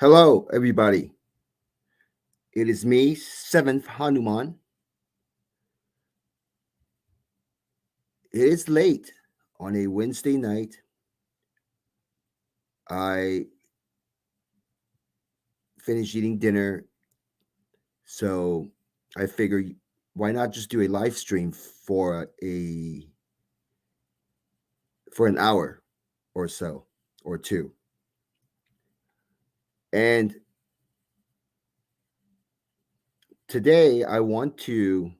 Hello, everybody. It is me, 7th Hanuman. It is late on a Wednesday night. I finished eating dinner, so I figured why not just do a live stream for an hour or so or two. And today I want to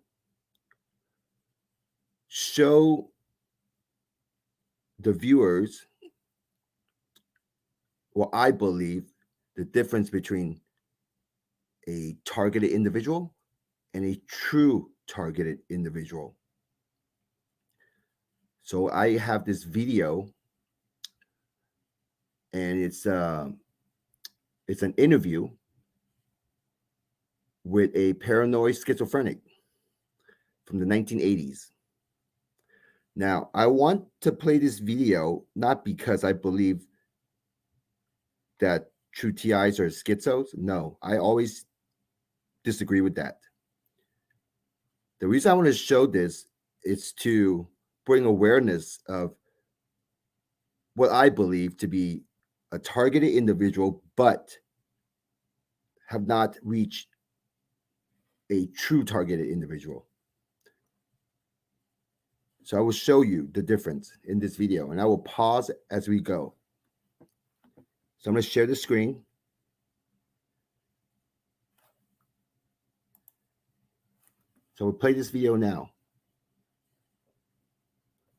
show the viewers what I believe the difference between a targeted individual and a true targeted individual. So I have this video, and it's an interview with a paranoid schizophrenic from the 1980s. Now, I want to play this video not because I believe that true TIs are schizos. No, I always disagree with that. The reason I want to show this is to bring awareness of what I believe to be a targeted individual, but have not reached a true targeted individual. So I will show you the difference in this video, and I will pause as we go. So I'm going to share the screen. So we'll play this video now.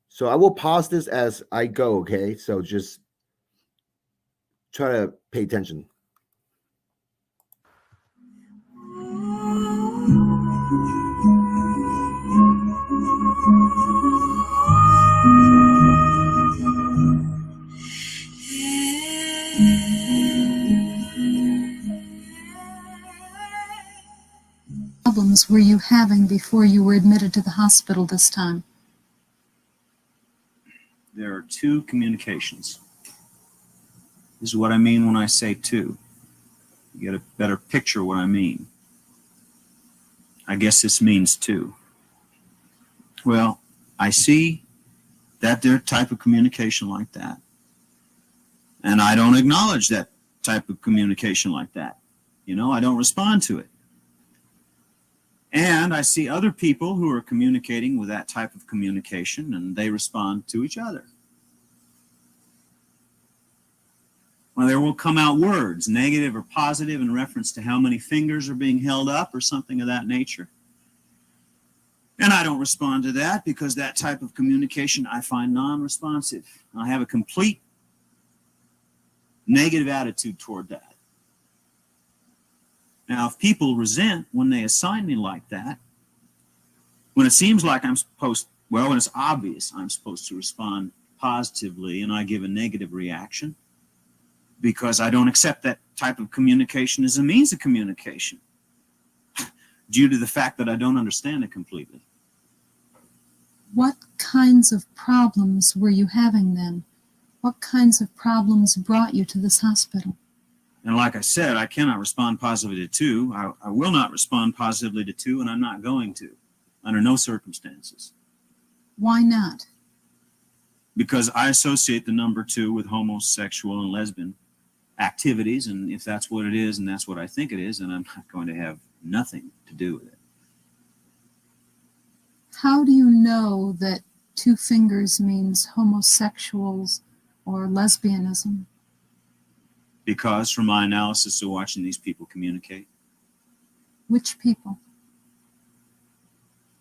So I will pause this as I go, okay? So just try to pay attention. Problems were you having before you were admitted to the hospital this time? There are two communications. This is what I mean when I say two. You get a better picture of what I mean. I guess this means two. Well, I see that there type of communication like that, and I don't acknowledge that type of communication like that. I don't respond to it. And I see other people who are communicating with that type of communication, and they respond to each other. Well, there will come out words, negative or positive, in reference to how many fingers are being held up or something of that nature. And I don't respond to that because that type of communication I find non-responsive. I have a complete negative attitude toward that. Now, if people resent when they assign me like that, when it seems like when it's obvious I'm supposed to respond positively and I give a negative reaction because I don't accept that type of communication as a means of communication due to the fact that I don't understand it completely. What kinds of problems were you having then? What kinds of problems brought you to this hospital? And like I said, I cannot respond positively to two. I will not respond positively to two, and I'm not going to, under no circumstances. Why not? Because I associate the number two with homosexual and lesbian activities, and if that's what it is and that's what I think it is, then I'm not going to have nothing to do with it. How do you know that two fingers means homosexuals or lesbianism? Because from my analysis of watching these people communicate. Which people?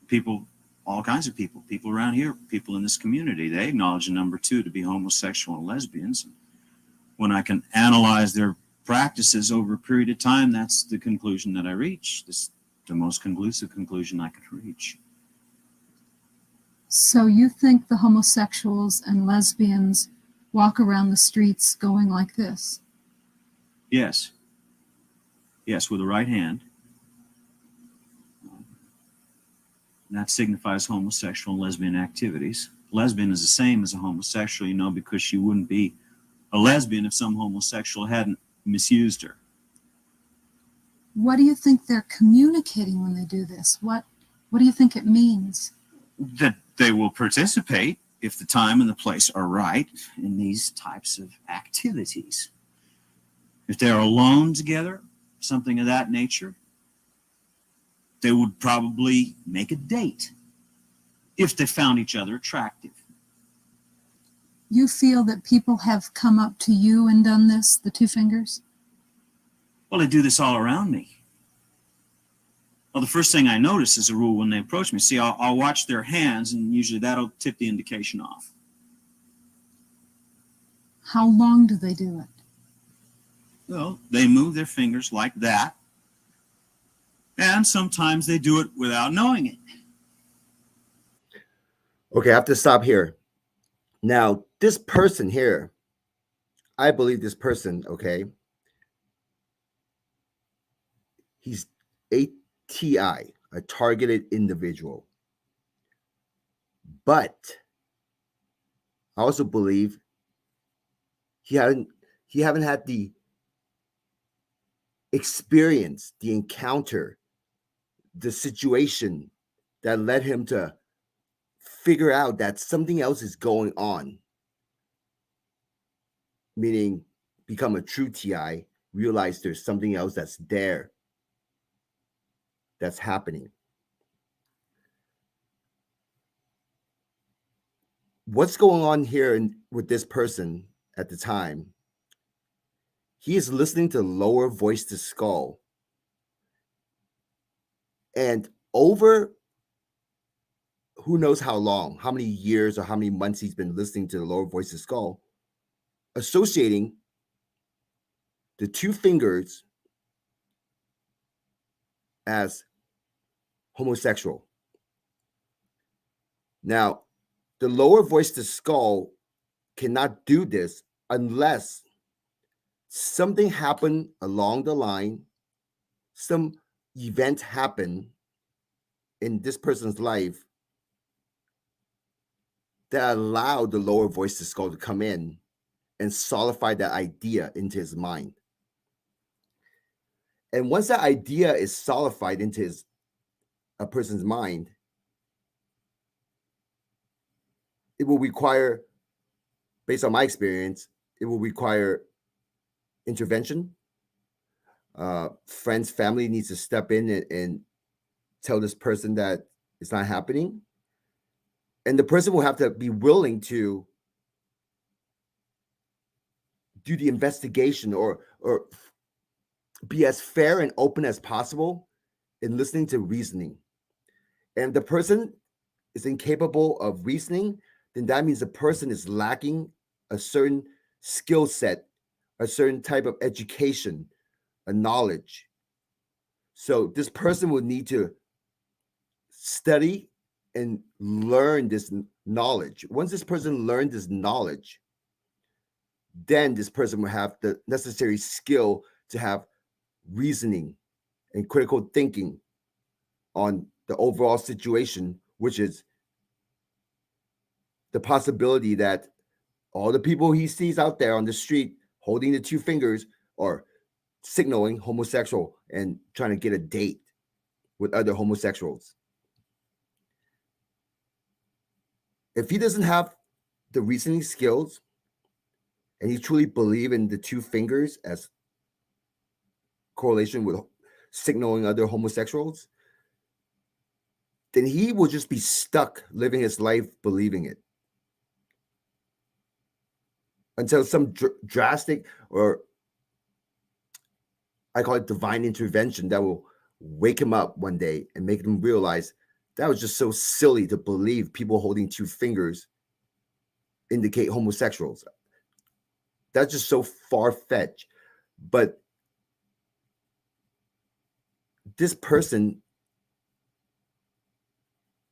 People, all kinds of people. People around here, people in this community. They acknowledge the number two to be homosexual and lesbians. When I can analyze their practices over a period of time, that's the conclusion that I reach. This is the most conclusive conclusion I can reach. So you think the homosexuals and lesbians walk around the streets going like this? Yes. Yes, with the right hand. That signifies homosexual and lesbian activities. Lesbian is the same as a homosexual, because she wouldn't be a lesbian if some homosexual hadn't misused her. What do you think they're communicating when they do this? What do you think it means? That they will participate if the time and the place are right in these types of activities. If they're alone together, something of that nature, they would probably make a date if they found each other attractive. You feel that people have come up to you and done this, the two fingers? Well, they do this all around me. Well, the first thing I notice as a rule when they approach me, see, I'll watch their hands, and usually that'll tip the indication off. How long do they do it? Well, they move their fingers like that, and sometimes they do it without knowing it. Okay, I have to stop here. Now, this person here, I believe this person, okay, he's a TI, a targeted individual. But I also believe he haven't had the experience, the encounter, the situation that led him to figure out that something else is going on. Meaning become a true TI, realize there's something else that's there, that's happening. What's going on here with this person at the time? He is listening to lower voice to skull. And over who knows how long, how many years or how many months he's been listening to the lower voice to skull, associating the two fingers as homosexual. Now, the lower voice to skull cannot do this unless something happened along the line, some event happened in this person's life that allowed the lower voice to skull to come in and solidify that idea into his mind. And once that idea is solidified into a person's mind, it will require, based on my experience, it will require intervention. Friends, family needs to step in and tell this person that it's not happening. And the person will have to be willing to do the investigation or be as fair and open as possible in listening to reasoning. And if the person is incapable of reasoning, then that means the person is lacking a certain skill set, a certain type of education, a knowledge. So this person will need to study and learn this knowledge. Once this person learned this knowledge, then this person will have the necessary skill to have reasoning and critical thinking on the overall situation, which is the possibility that all the people he sees out there on the street holding the two fingers are signaling homosexual and trying to get a date with other homosexuals. If he doesn't have the reasoning skills and he truly believes in the two fingers as correlation with signaling other homosexuals, then he will just be stuck living his life believing it until some drastic, or I call it divine intervention, that will wake him up one day and make him realize that was just so silly to believe people holding two fingers indicate homosexuals. That's just so far-fetched. But this person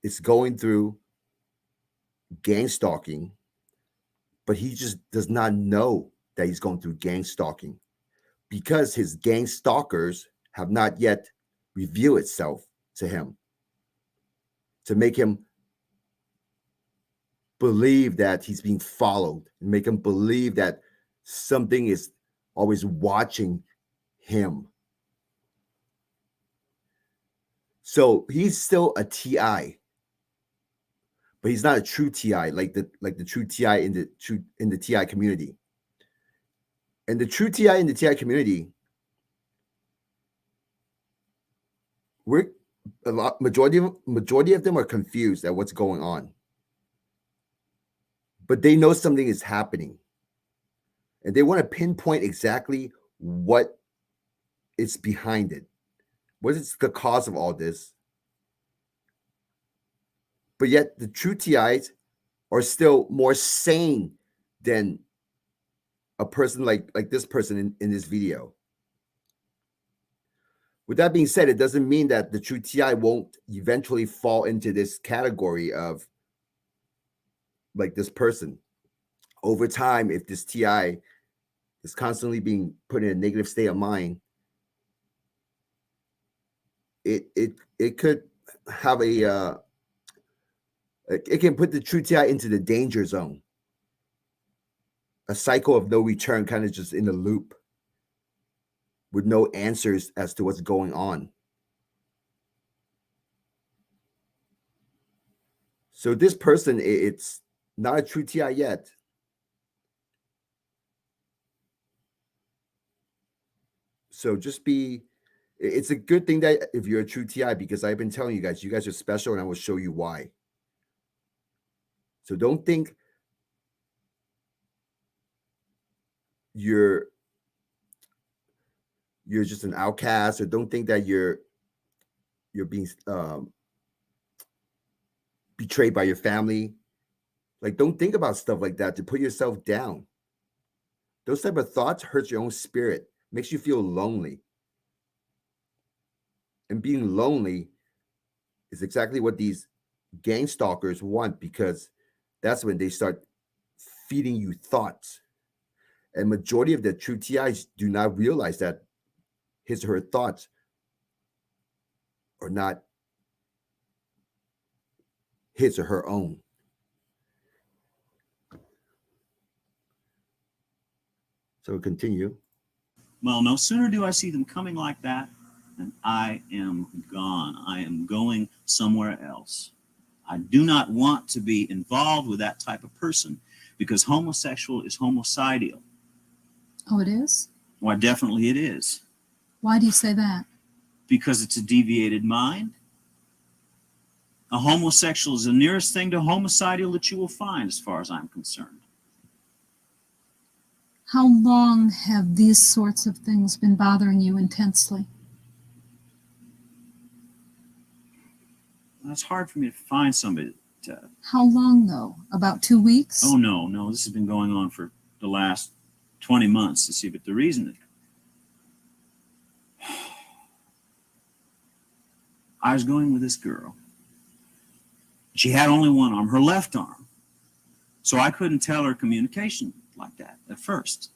is going through gang stalking, but he just does not know that he's going through gang stalking because his gang stalkers have not yet revealed itself to him to make him believe that he's being followed and make him believe that something is always watching him. So he's still a TI, but he's not a true TI like the true TI in the TI community. And the true TI in the TI community, we're majority of them are confused at what's going on. But they know something is happening. And they want to pinpoint exactly what is behind it. What is the cause of all this? But yet the true TIs are still more sane than a person like this person in this video. With that being said, it doesn't mean that the true TI won't eventually fall into this category of like this person. Over time, if this TI is constantly being put in a negative state of mind, it could have it can put the true TI into the danger zone. A cycle of no return, kind of just in a loop with no answers as to what's going on. So this person, it's not a true TI yet. So just it's a good thing that if you're a true TI, because I've been telling you guys are special, and I will show you why. So don't think you're just an outcast, or don't think that you're being betrayed by your family. Like, don't think about stuff like that to put yourself down. Those type of thoughts hurts your own spirit, makes you feel lonely. And being lonely is exactly what these gang stalkers want, because that's when they start feeding you thoughts. And majority of the true TIs do not realize that his or her thoughts are not his or her own. So continue. Well, no sooner do I see them coming like that, and I am gone. I am going somewhere else. I do not want to be involved with that type of person, because homosexual is homicidal. Oh, it is? Why, definitely it is. Why do you say that? Because it's a deviated mind. A homosexual is the nearest thing to homicidal that you will find, as far as I'm concerned. How long have these sorts of things been bothering you intensely? It's hard for me to find somebody to... How long, though? About 2 weeks? Oh, no, this has been going on for the last 20 months, to see, but the reason I was going with this girl. She had only one arm, her left arm. So I couldn't tell her communication like that at first.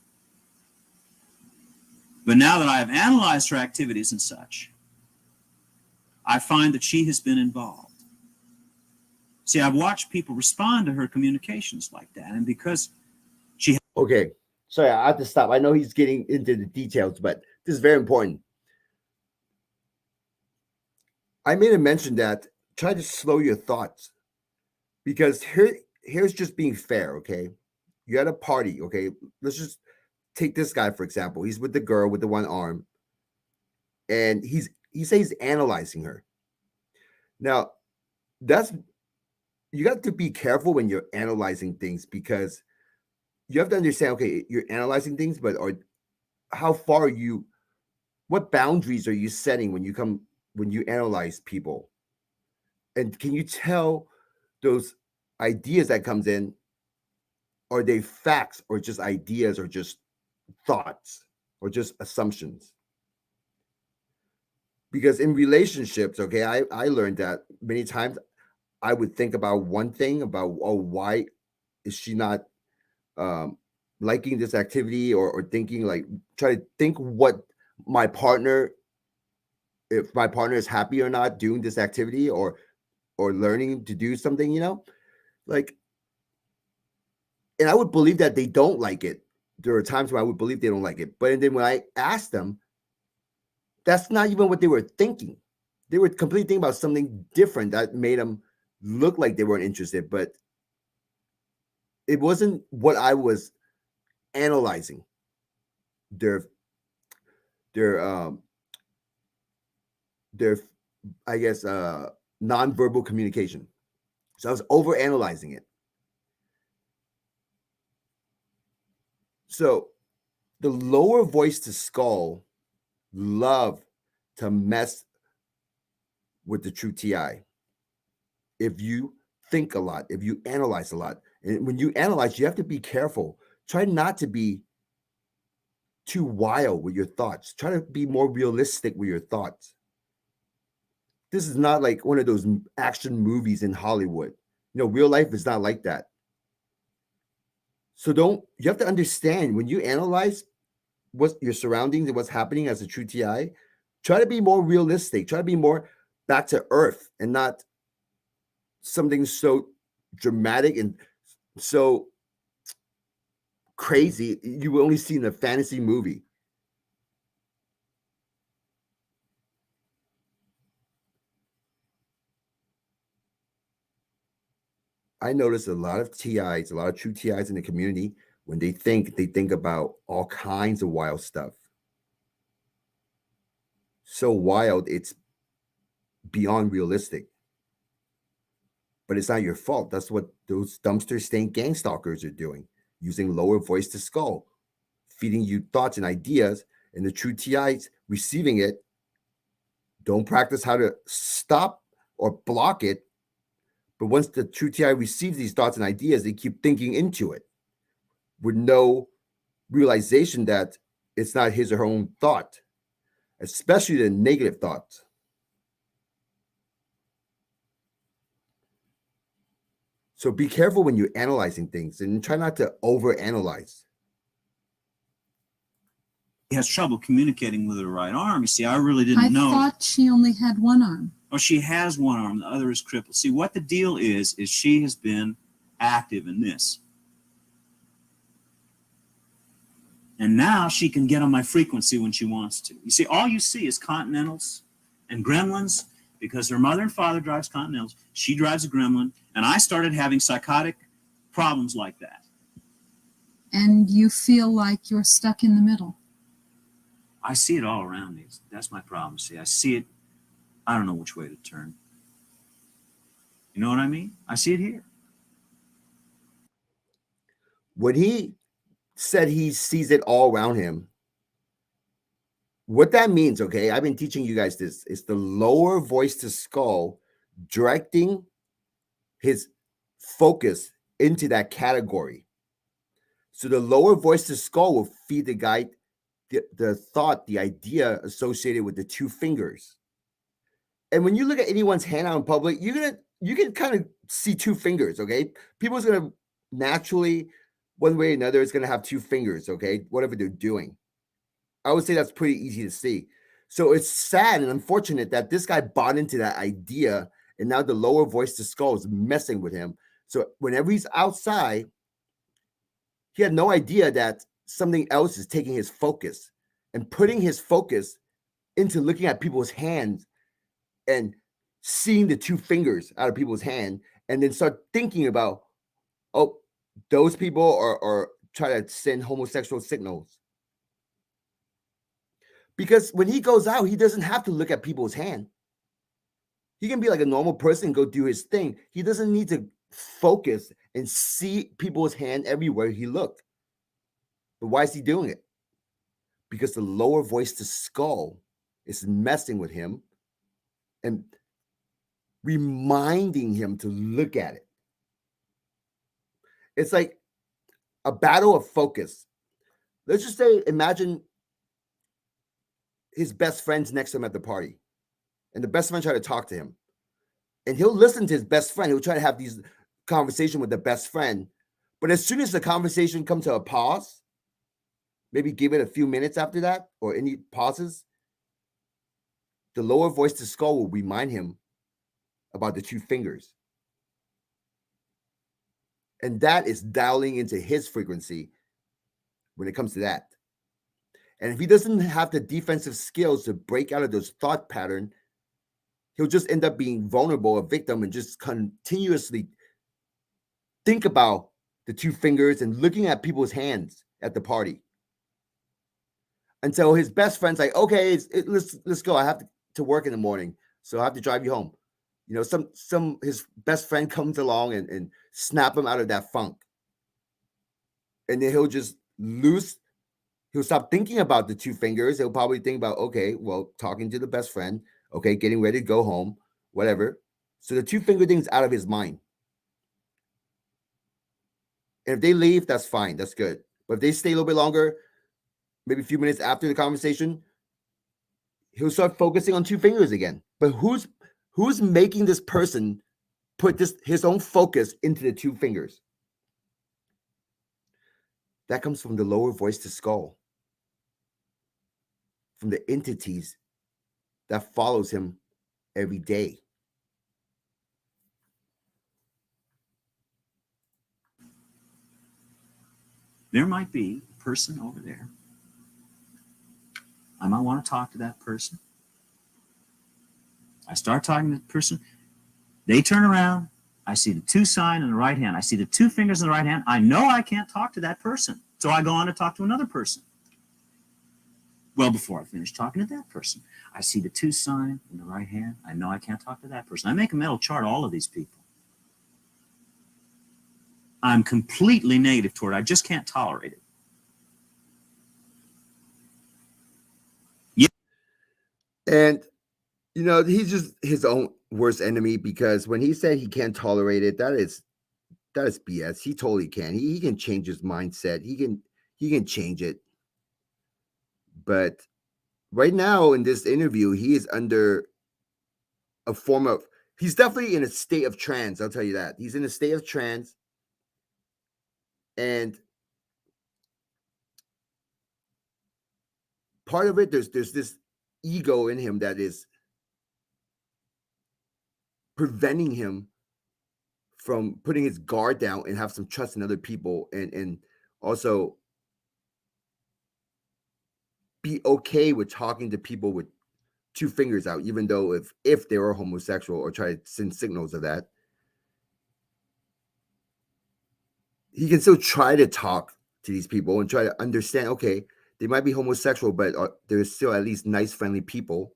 But now that I have analyzed her activities and such, I find that she has been involved. See, I've watched people respond to her communications like that, and because she... Okay, sorry, I have to stop. I know he's getting into the details, but this is very important. I made a mention that try to slow your thoughts, because here's just being fair, okay? You're at a party, okay? Let's just take this guy, for example. He's with the girl with the one arm, and he says he's analyzing her. Now, you got to be careful when you're analyzing things, because you have to understand, okay, you're analyzing things, but how far are you, what boundaries are you setting when you analyze people? And can you tell those ideas that comes in, are they facts or just ideas or just thoughts or just assumptions? Because in relationships, okay, I learned that many times I would think about one thing about, oh, why is she not liking this activity, or thinking, like, try to think what my partner, if my partner is happy or not doing this activity, or learning to do something, like, and I would believe that they don't like it. There are times where I would believe they don't like it, but then when I asked them, that's not even what they were thinking. They were completely thinking about something different that made them look like they weren't interested, but it wasn't what I was analyzing. Their their their I guess nonverbal communication. So I was over analyzing it. So the lower voice to skull love to mess with the true TI. If you think a lot, if you analyze a lot, and when you analyze, you have to be careful. Try not to be too wild with your thoughts. Try to be more realistic with your thoughts. This is not like one of those action movies in Hollywood. Real life is not like that. So you have to understand when you analyze what's your surroundings and what's happening as a true TI, try to be more realistic. Try to be more back to earth and not something so dramatic and so crazy you only see in a fantasy movie. I notice a lot of TIs, a lot of true TIs in the community, when they think about all kinds of wild stuff. So wild, it's beyond realistic. But it's not your fault. That's what those dumpster stain gang stalkers are doing, using lower voice to skull, feeding you thoughts and ideas, and the true TIs receiving it don't practice how to stop or block it. But once the true TI receives these thoughts and ideas, they keep thinking into it with no realization that it's not his or her own thought, especially the negative thoughts. So be careful when you're analyzing things and try not to overanalyze. He has trouble communicating with her right arm. You see, I really I didn't know. thought she only had one arm. Oh, she has one arm, the other is crippled. See, what the deal is she has been active in this. And now she can get on my frequency when she wants to. You see, all you see is Continentals and Gremlins, because her mother and father drives Continentals. She drives a Gremlin, and I started having psychotic problems like that. And you feel like you're stuck in the middle. I see it all around me. That's my problem. See, I see it. I don't know which way to turn. You know what I mean? I see it here. When he said he sees it all around him, what that means, okay, I've been teaching you guys this, is the lower voice to skull directing his focus into that category. So the lower voice to skull will feed the guy the thought, the idea associated with the two fingers. And when you look at anyone's hand out in public, you can kind of see two fingers, okay? People's gonna naturally, one way or another, is gonna have two fingers, okay? Whatever they're doing. I would say that's pretty easy to see. So it's sad and unfortunate that this guy bought into that idea, and now the lower voice to skull is messing with him. So whenever he's outside, he had no idea that something else is taking his focus and putting his focus into looking at people's hands and seeing the two fingers out of people's hand, and then start thinking about, oh, those people or try to send homosexual signals. Because when he goes out, he doesn't have to look at people's hand. He can be like a normal person and go do his thing. He doesn't need to focus and see people's hand everywhere he looked. But why is he doing it? Because the lower voice to skull is messing with him and reminding him to look at it. It's like a battle of focus. Let's just say, imagine his best friend's next to him at the party, and the best friend try to talk to him, and he'll listen to his best friend. He'll try to have these conversation with the best friend, but as soon as the conversation comes to a pause, maybe give it a few minutes after that, or any pauses, the lower voice to skull will remind him about the two fingers. And that is dialing into his frequency when it comes to that. And if he doesn't have the defensive skills to break out of those thought pattern, he'll just end up being vulnerable, a victim, and just continuously think about the two fingers and looking at people's hands at the party until his best friend's like, okay, let's go. I have to work in the morning, so I have to drive you home. Some his best friend comes along and snap him out of that funk, and then he'll just lose. He'll stop thinking about the two fingers. He'll probably think about, okay, well, talking to the best friend, okay, getting ready to go home, whatever. So the two finger thing's out of his mind. And if they leave, that's fine. That's good. But if they stay a little bit longer, maybe a few minutes after the conversation, he'll start focusing on two fingers again. But who's making this person put his own focus into the two fingers? That comes from the lower voice to skull, from the entities that follows him every day. There might be a person over there. I might want to talk to that person. I start talking to the person. They turn around. I see the two sign in the right hand. I see the two fingers in the right hand. I know I can't talk to that person. So I go on to talk to another person. Well, before I finish talking to that person, I see the two sign in the right hand. I know I can't talk to that person. I make a mental chart of all of these people. I'm completely negative toward it. I just can't tolerate it. And, he's just his own worst enemy, because when he said he can't tolerate it, that is BS. He totally can. He can change his mindset. He can change it. But right now in this interview, he is under a form of, he's definitely in a state of trance. I'll tell you that. He's in a state of trance. And part of it, there's this ego in him that is preventing him from putting his guard down and have some trust in other people, and also be okay with talking to people with two fingers out, even though if they were homosexual, or try to send signals of that. He can still try to talk to these people and try to understand, okay, they might be homosexual, but they're still at least nice, friendly people.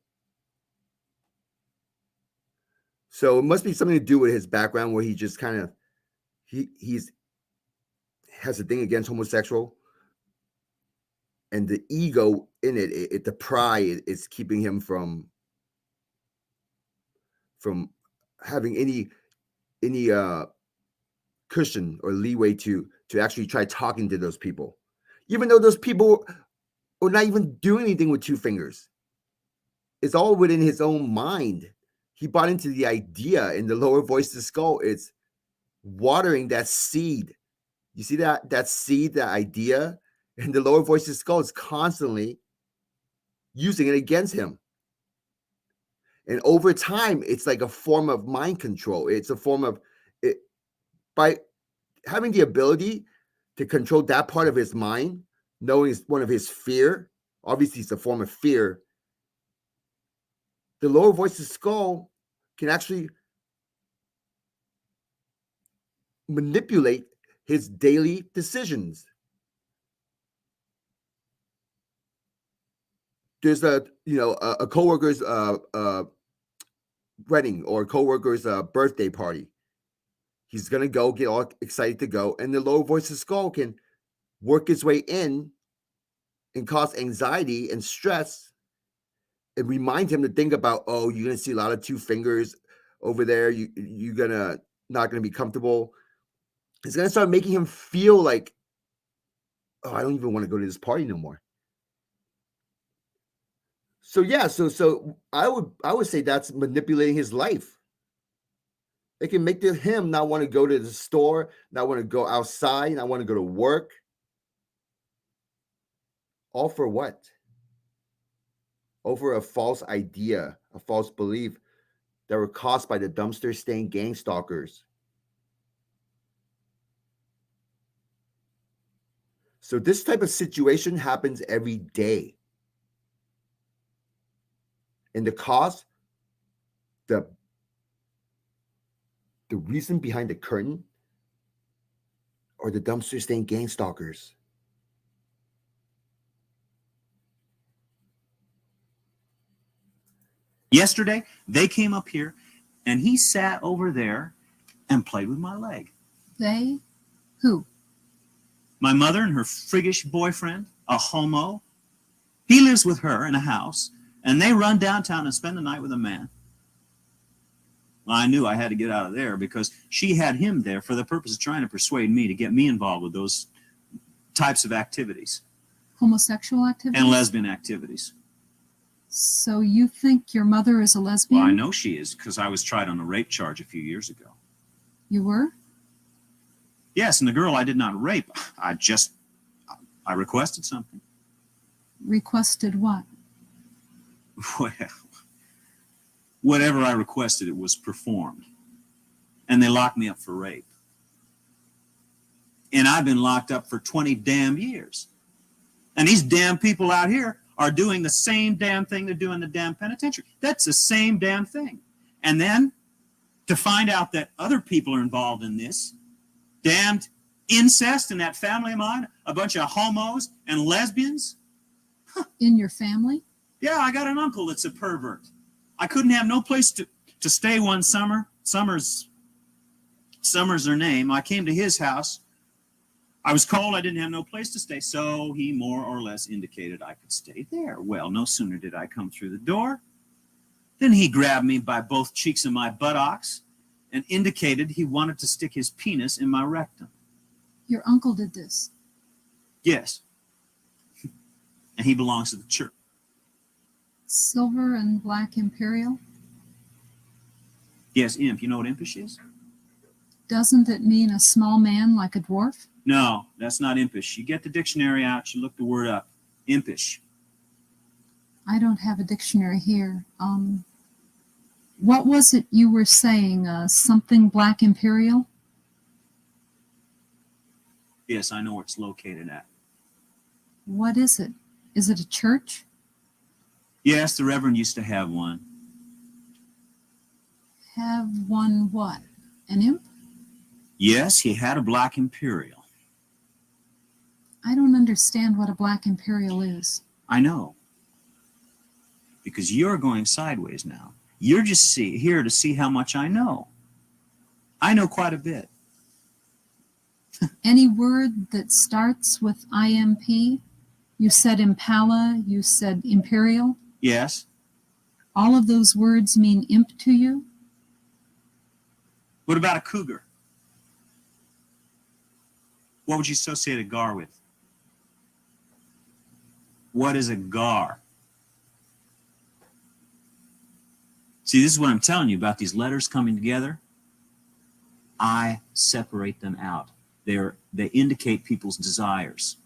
So it must be something to do with his background, where he just kind of he's has a thing against homosexual, and the ego in it, the pride is keeping him from having any cushion or leeway to actually try talking to those people, even though those people are not even doing anything with two fingers. It's all within his own mind. He bought into the idea in the lower voice to skull. It's watering that seed. You see that seed, that idea, and the lower voice to skull is constantly using it against him. And over time, it's like a form of mind control. It's a form of it, by having the ability to control that part of his mind, knowing it's one of his fear. Obviously, it's a form of fear. The lower voice of skull can actually manipulate his daily decisions. There's a coworker's wedding, or a coworker's birthday party. He's gonna go, get all excited to go, and the lower voice of skull can work its way in and cause anxiety and stress, and remind him to think about, oh, you're gonna see a lot of two fingers over there. You're gonna not gonna be comfortable. It's gonna start making him feel like, oh, I don't even want to go to this party no more. So yeah, so I would say that's manipulating his life. It can make him not want to go to the store, not want to go outside, not want to go to work. All for what? Over a false idea, a false belief that were caused by the dumpster stained gang stalkers. So this type of situation happens every day. And the cause, the reason behind the curtain or the dumpster staying gang stalkers? Yesterday, they came up here, and he sat over there and played with my leg. They? Who? My mother and her friggish boyfriend, a homo. He lives with her in a house, and they run downtown and spend the night with a man. Well, I knew I had to get out of there because she had him there for the purpose of trying to persuade me to get me involved with those types of activities. Homosexual activities? And lesbian activities. So you think your mother is a lesbian? Well, I know she is because I was tried on a rape charge a few years ago. You were? Yes, and the girl I did not rape. I requested something. Requested what? Well, whatever I requested, it was performed. And they locked me up for rape. And I've been locked up for 20 damn years. And these damn people out here are doing the same damn thing they do in the damn penitentiary. That's the same damn thing. And then to find out that other people are involved in this, damned incest in that family of mine, a bunch of homos and lesbians. In your family? Yeah, I got an uncle that's a pervert. I couldn't have no place to stay one summer. Summer's her name. I came to his house. I was cold. I didn't have no place to stay, so he more or less indicated I could stay there. Well, no sooner did I come through the door than he grabbed me by both cheeks of my buttocks and indicated he wanted to stick his penis in my rectum. Your uncle did this? Yes. And he belongs to the church. Silver and black imperial? Yes, imp. You know what impish is? Doesn't it mean a small man like a dwarf? No, that's not impish. You get the dictionary out, you look the word up. Impish. I don't have a dictionary here. What was it you were saying? Something black imperial? Yes, I know where it's located at. What is it? Is it a church? Yes, the Reverend used to have one. Have one what? An imp? Yes, he had a black imperial. I don't understand what a black imperial is. I know. Because you're going sideways now. You're just here to see how much I know. I know quite a bit. Any word that starts with IMP? You said impala, you said imperial. Yes. All of those words mean imp to you? What about a cougar? What would you associate a gar with? What is a gar? See, this is what I'm telling you about these letters coming together. I separate them out. They indicate people's desires.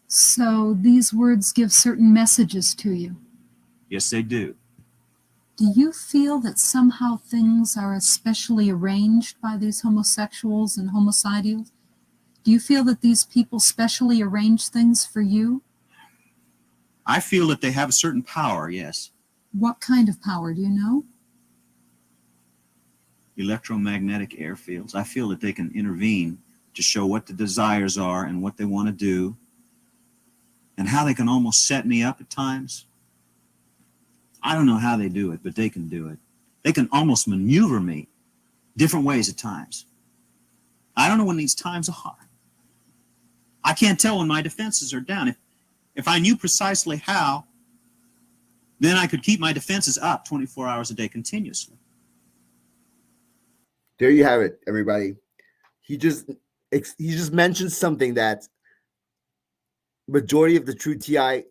So these words give certain messages to you. Yes, they do. Do you feel that somehow things are especially arranged by these homosexuals and homicidals? Do you feel that these people specially arrange things for you? I feel that they have a certain power, yes. What kind of power, do you know? Electromagnetic airfields. I feel that they can intervene to show what the desires are and what they want to do, and how they can almost set me up at times. I don't know how they do it, but they can do it. They can almost maneuver me different ways at times. I don't know when these times are. I can't tell when my defenses are down. If I knew precisely how, then I could keep my defenses up 24 hours a day continuously. There you have it, everybody. He just mentioned something that majority of the true TI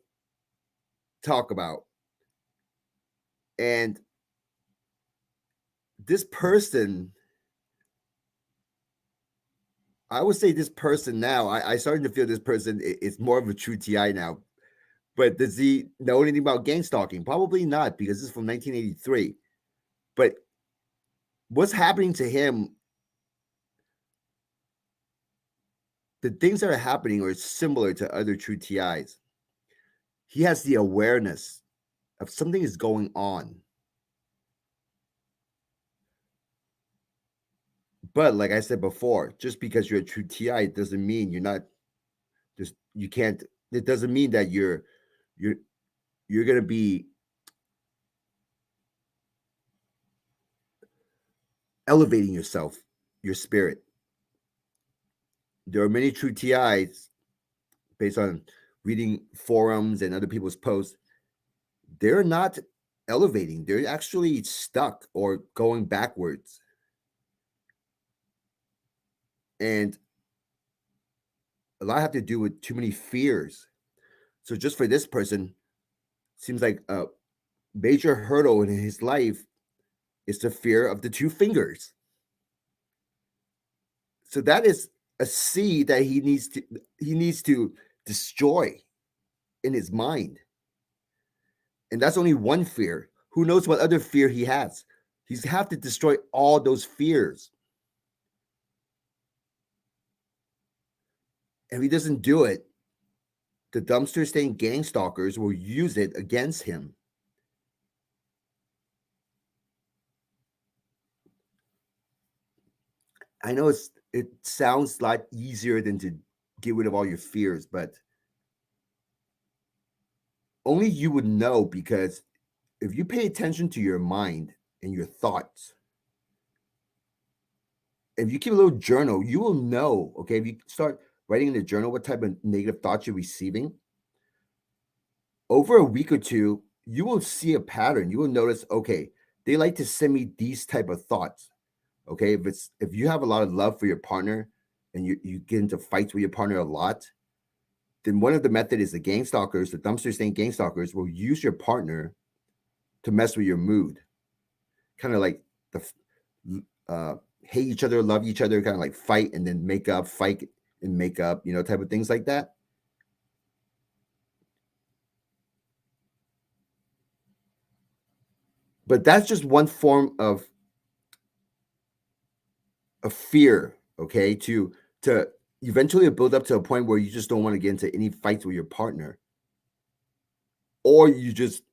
talk about. And this person, I would say this person now, I starting to feel this person is more of a true TI now. But does he know anything about gang stalking? Probably not, because this is from 1983. But what's happening to him, the things that are happening are similar to other true TIs. He has the awareness of something is going on. But like I said before, just because you're a true TI doesn't mean you're not just you can't. It doesn't mean that you're you're gonna be elevating yourself, your spirit. There are many true TIs based on reading forums and other people's posts. They're not elevating, they're actually stuck or going backwards. And a lot have to do with too many fears. So just for this person, seems like a major hurdle in his life is the fear of the two fingers. So that is a seed that he needs to destroy in his mind. And that's only one fear. Who knows what other fear he has? He's have to destroy all those fears. If he doesn't do it, the dumpster stain gang stalkers will use it against him. I know it sounds a lot easier than to get rid of all your fears, but only you would know, because if you pay attention to your mind and your thoughts, if you keep a little journal, you will know, okay, if you start writing in the journal what type of negative thoughts you're receiving, over a week or two, you will see a pattern. You will notice, okay, they like to send me these type of thoughts. Okay, if you have a lot of love for your partner and you get into fights with your partner a lot, then one of the method is the gang stalkers, the dumpster stain gang stalkers will use your partner to mess with your mood. Kind of like the hate each other, love each other, kind of like fight and then make up, fight and make up, type of things like that. But that's just one form of fear, okay, to eventually build up to a point where you just don't want to get into any fights with your partner, or you just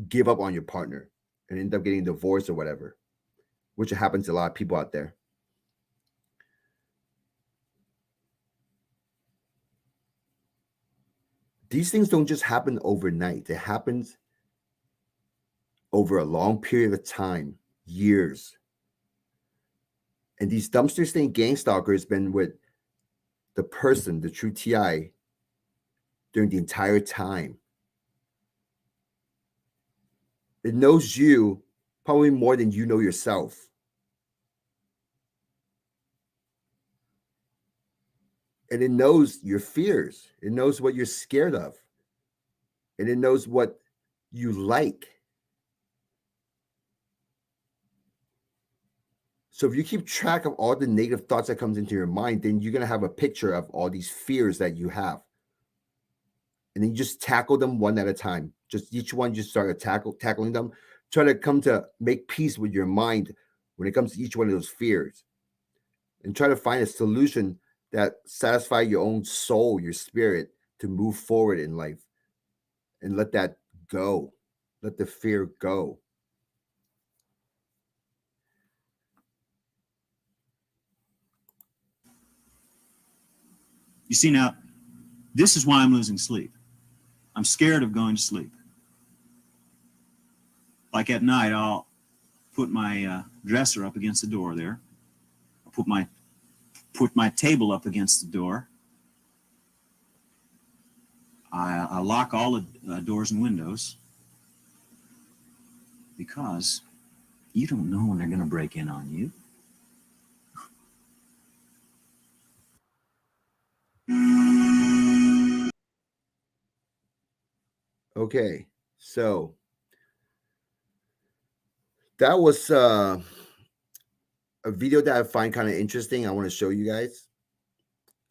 give up on your partner and end up getting divorced or whatever, which happens to a lot of people out there. These things don't just happen overnight. It happens over a long period of time, years. And these dumpster stain gang stalkers been with the person, the true TI, during the entire time. It knows you probably more than you know yourself. And it knows your fears. It knows what you're scared of. And it knows what you like. So if you keep track of all the negative thoughts that comes into your mind, then you're going to have a picture of all these fears that you have. And then you just tackle them one at a time. Just each one, just start tackling them. Try to come to make peace with your mind when it comes to each one of those fears. And try to find a solution that satisfy your own soul, your spirit, to move forward in life. And let that go. Let the fear go. You see, now, this is why I'm losing sleep. I'm scared of going to sleep. Like at night, I'll put my dresser up against the door there. I'll put my table up against the door. I lock all the doors and windows, because you don't know when they're going to break in on you. Okay, so that was a video that I find kind of interesting. I want to show you guys.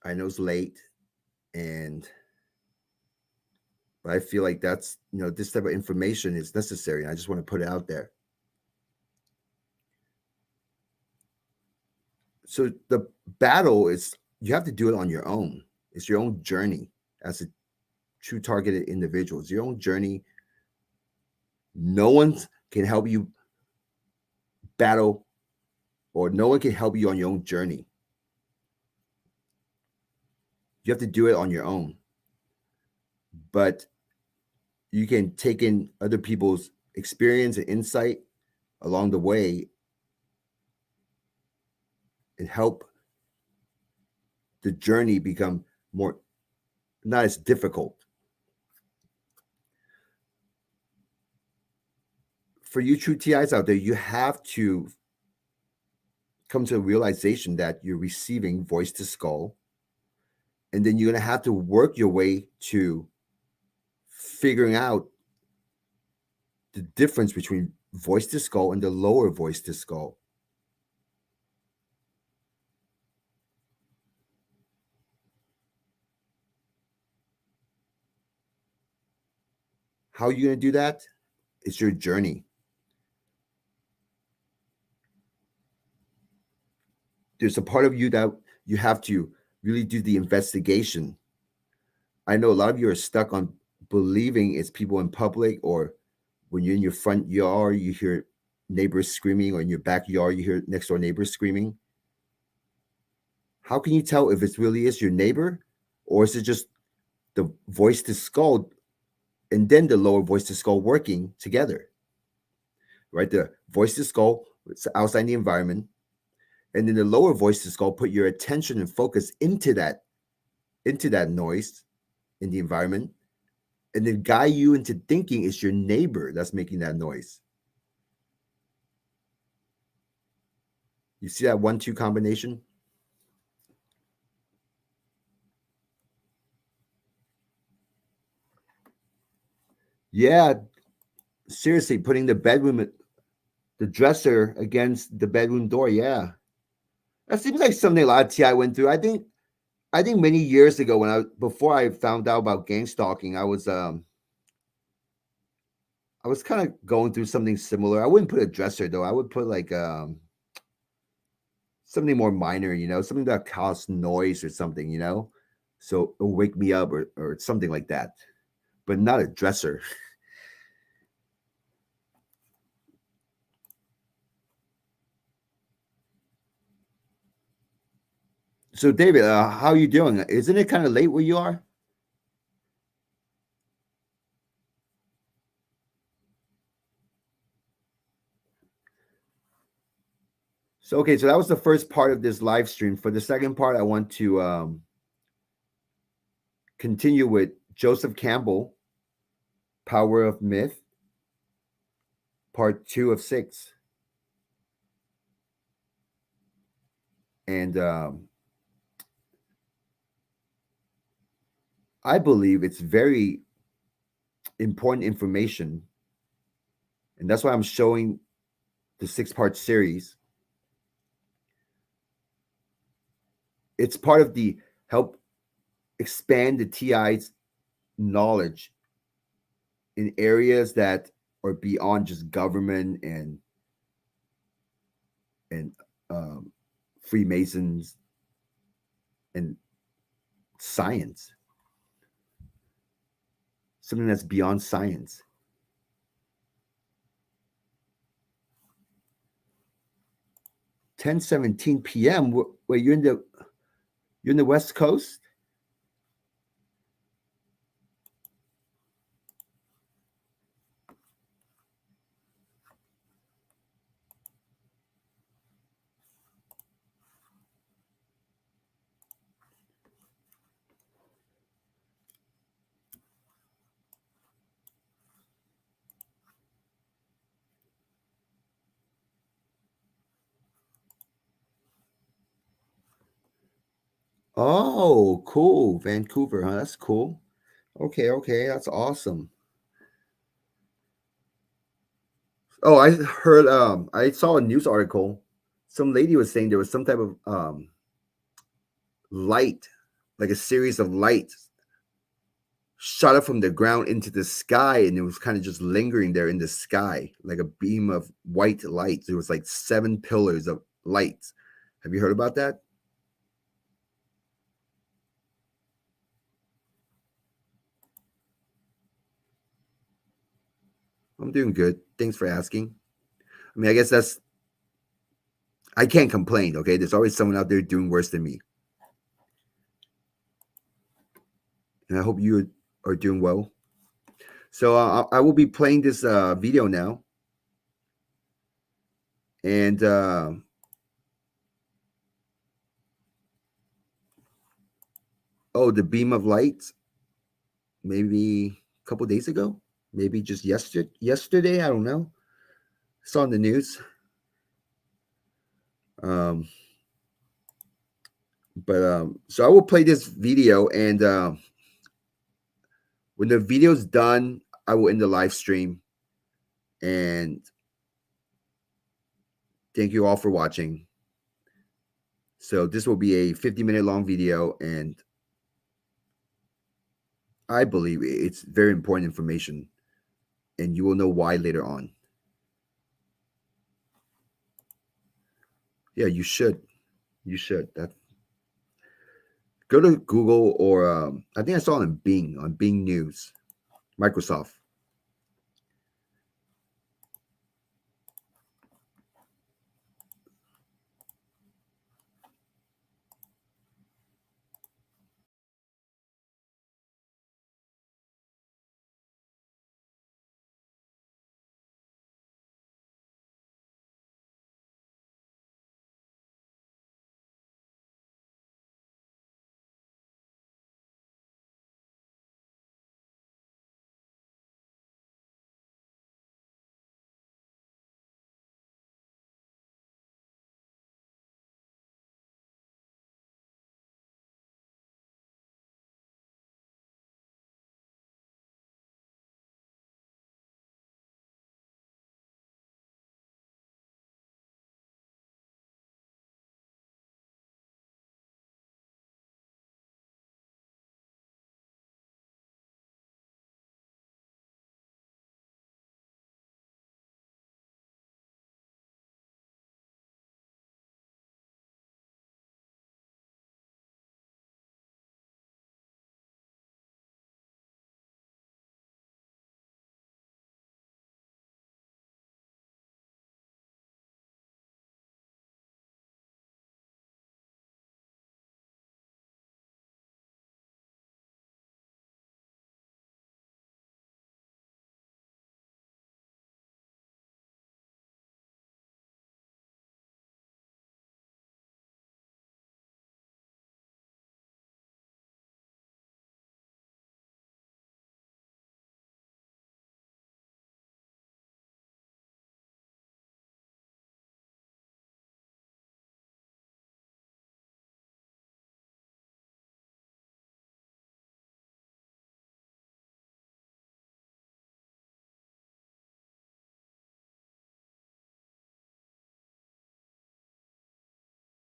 I know it's late, but I feel like that's, this type of information is necessary. And I just want to put it out there. So the battle is, you have to do it on your own. It's your own journey as a true targeted individual. It's your own journey. No one can help you battle or no one can help you on your own journey. You have to do it on your own. But you can take in other people's experience and insight along the way and help the journey become more, not as difficult. For you true TIs out there, you have to come to a realization that you're receiving voice to skull. And then you're going to have to work your way to figuring out the difference between voice to skull and the lower voice to skull. How are you going to do that? It's your journey. There's a part of you that you have to really do the investigation. I know a lot of you are stuck on believing it's people in public, or when you're in your front yard, you hear neighbors screaming, or in your backyard, you hear next door neighbors screaming. How can you tell if it really is your neighbor, or is it just the voice to skull and then the lower voice to skull working together? Right? The voice to skull, it's outside the environment. And then the lower voice to skull, put your attention and focus into that noise in the environment, and then guide you into thinking it's your neighbor that's making that noise. You see that 1-2 combination? Yeah, seriously, putting the dresser against the bedroom door. Yeah, that seems like something a lot of TI went through. I think many years ago, before I found out about gang stalking, I was kind of going through something similar. I wouldn't put a dresser though. I would put like something more minor, something that caused noise or something, so it'll wake me up or something like that, but not a dresser. So David, how are you doing? Isn't it kind of late where you are? So okay, so that was the first part of this live stream. For the second part, I want to continue with Joseph Campbell, Power of Myth, part 2 of 6. And I believe it's very important information. And that's why I'm showing the 6-part series. It's part of the help expand the TI's knowledge in areas that are beyond just government and Freemasons and science. Something that's beyond science. (10:17 p.m.) Wait, you're in the West Coast? Oh, cool. Vancouver, huh? That's cool. Okay, that's awesome. Oh, I heard I saw a news article. Some lady was saying there was some type of light, like a series of lights shot up from the ground into the sky, and it was kind of just lingering there in the sky, like a beam of white light. There was like 7 pillars of lights. Have you heard about that? I'm doing good. Thanks for asking. I mean, I guess I can't complain. Okay, there's always someone out there doing worse than me, and I hope you are doing well. So I will be playing this video now, and oh, the beam of light. Maybe a couple days ago, maybe just yesterday. I don't know. Saw in the news. So I will play this video, and when the video's done, I will end the live stream. And thank you all for watching. So this will be a 50-minute long video, and I believe it's very important information, and you will know why later on. Yeah, you should. You should. Go to Google, or I think I saw it on Bing News, Microsoft.